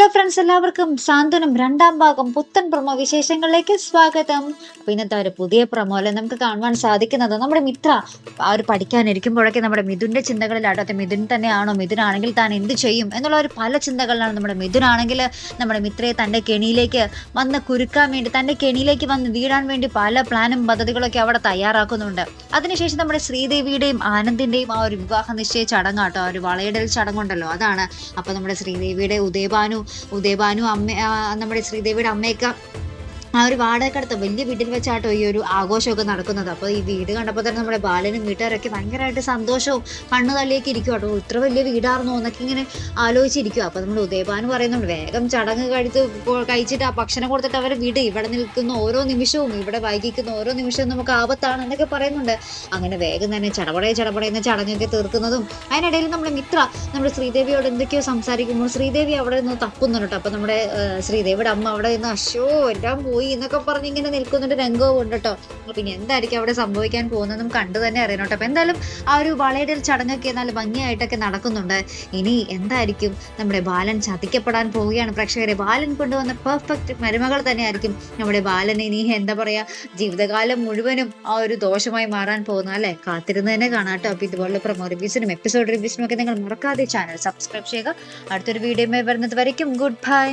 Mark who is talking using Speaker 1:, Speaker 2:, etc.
Speaker 1: Hello friends, എല്ലാവർക്കും സാന്ത്വനം രണ്ടാം ഭാഗം പുത്തൻ പ്രൊമോ വിശേഷങ്ങളിലേക്ക് സ്വാഗതം. അപ്പൊ ഇന്നത്തെ ഒരു പുതിയ പ്രൊമോ അല്ലെ നമുക്ക് കാണുവാൻ സാധിക്കുന്നത് നമ്മുടെ മിത്ര ആ ഒരു പഠിക്കാനിരിക്കുമ്പോഴൊക്കെ നമ്മുടെ മിഥുന്റെ ചിന്തകളിലാട്ടോ. അത് മിഥുൻ തന്നെയാണോ, മിഥുനാണെങ്കിൽ താൻ എന്ത് ചെയ്യും എന്നുള്ള ഒരു പല ചിന്തകളിലാണ്. നമ്മുടെ മിഥുനാണെങ്കിൽ നമ്മുടെ മിത്രയെ തന്റെ കെണിയിലേക്ക് വന്ന് കുരുക്കാൻ വേണ്ടി, തന്റെ കെണിയിലേക്ക് വന്ന് വീഴാൻ വേണ്ടി പല പ്ലാനും പദ്ധതികളൊക്കെ അവിടെ തയ്യാറാക്കുന്നുണ്ട്. അതിനുശേഷം നമ്മുടെ ശ്രീദേവിയുടെയും ആനന്ദിന്റെയും ആ ഒരു വിവാഹ നിശ്ചയ ചടങ്ങാട്ടോ, ആ ഒരു വളയിടൽ ചടങ്ങുണ്ടല്ലോ, അതാണ്. അപ്പൊ നമ്മുടെ ശ്രീദേവിയുടെ ഉദയഭാനു അമ്മ, നമ്മുടെ ശ്രീദേവിയുടെ അമ്മയൊക്കെ ആ ഒരു വാടകയ്ക്കടുത്ത് വലിയ വീട്ടിൽ വെച്ചാട്ടോ ഈ ഒരു ആഘോഷമൊക്കെ നടക്കുന്നത്. അപ്പോൾ ഈ വീട് കണ്ടപ്പോൾ തന്നെ നമ്മുടെ ബാലനും വീട്ടുകാരൊക്കെ ഭയങ്കരമായിട്ട് സന്തോഷവും കണ്ണു തള്ളിയൊക്കെ ഇരിക്കും കേട്ടോ. ഇത്ര വലിയ വീടാർന്നോ എന്നൊക്കെ ഇങ്ങനെ ആലോചിച്ചിരിക്കും. അപ്പോൾ നമ്മൾ ഉദയഭാനു പറയുന്നുണ്ട്, വേഗം ചടങ്ങ് കഴിച്ചിട്ട് ആ ഭക്ഷണം കൊടുത്തിട്ട് അവരെ വീട്, ഇവിടെ നിൽക്കുന്ന ഓരോ നിമിഷവും, ഇവിടെ വൈകിക്കുന്ന ഓരോ നിമിഷവും നമുക്ക് ആപത്താണ് എന്നൊക്കെ പറയുന്നുണ്ട്. അങ്ങനെ വേഗം തന്നെ ചടപടയെന്ന് ചടങ്ങൊക്കെ തീർക്കുന്നതും, അതിനിടയിൽ നമ്മുടെ മിത്ര നമ്മുടെ ശ്രീദേവിയോട് എന്തൊക്കെയോ സംസാരിക്കുമ്പോൾ ശ്രീദേവി അവിടെ നിന്ന് തപ്പുന്നുണ്ട് കേട്ടോ. അപ്പോൾ നമ്മുടെ ശ്രീദേവിയുടെ അമ്മ അവിടെ നിന്ന് അശോ എല്ലാം പോയി എന്നൊക്കെ പറഞ്ഞ് ഇങ്ങനെ നിൽക്കുന്നുണ്ട്, രംഗവും ഉണ്ട് കേട്ടോ. പിന്നെ എന്തായിരിക്കും അവിടെ സംഭവിക്കാൻ പോകുന്നതും കണ്ടു തന്നെ അറിയണം കേട്ടോ. അപ്പൊ എന്തായാലും ആ ഒരു വളയിടൽ ചടങ്ങൊക്കെ നല്ല ഭംഗിയായിട്ടൊക്കെ നടക്കുന്നുണ്ട്. ഇനി എന്തായിരിക്കും, നമ്മുടെ ബാലൻ ചതിക്കപ്പെടാൻ പോവുകയാണ് പ്രേക്ഷകരെ. ബാലൻ കൊണ്ടുവന്ന പെർഫെക്റ്റ് മരുമകൾ തന്നെയായിരിക്കും നമ്മുടെ ബാലൻ ഇനി എന്താ പറയാ, ജീവിതകാലം മുഴുവനും ആ ഒരു ദോഷമായി മാറാൻ പോകുന്നു അല്ലെ. കാത്തിരുന്ന് തന്നെ കാണാട്ടോ. അപ്പൊ ഇതുപോലുള്ള പ്രൊമോ റിവ്യൂസിനും എപ്പിസോഡ് റിവ്യൂസിനും ഒക്കെ നിങ്ങൾ മറക്കാതെ ചാനൽ സബ്സ്ക്രൈബ് ചെയ്യുക. അടുത്തൊരു വീഡിയോ വരുന്നത് വരയ്ക്കും ഗുഡ് ബൈ.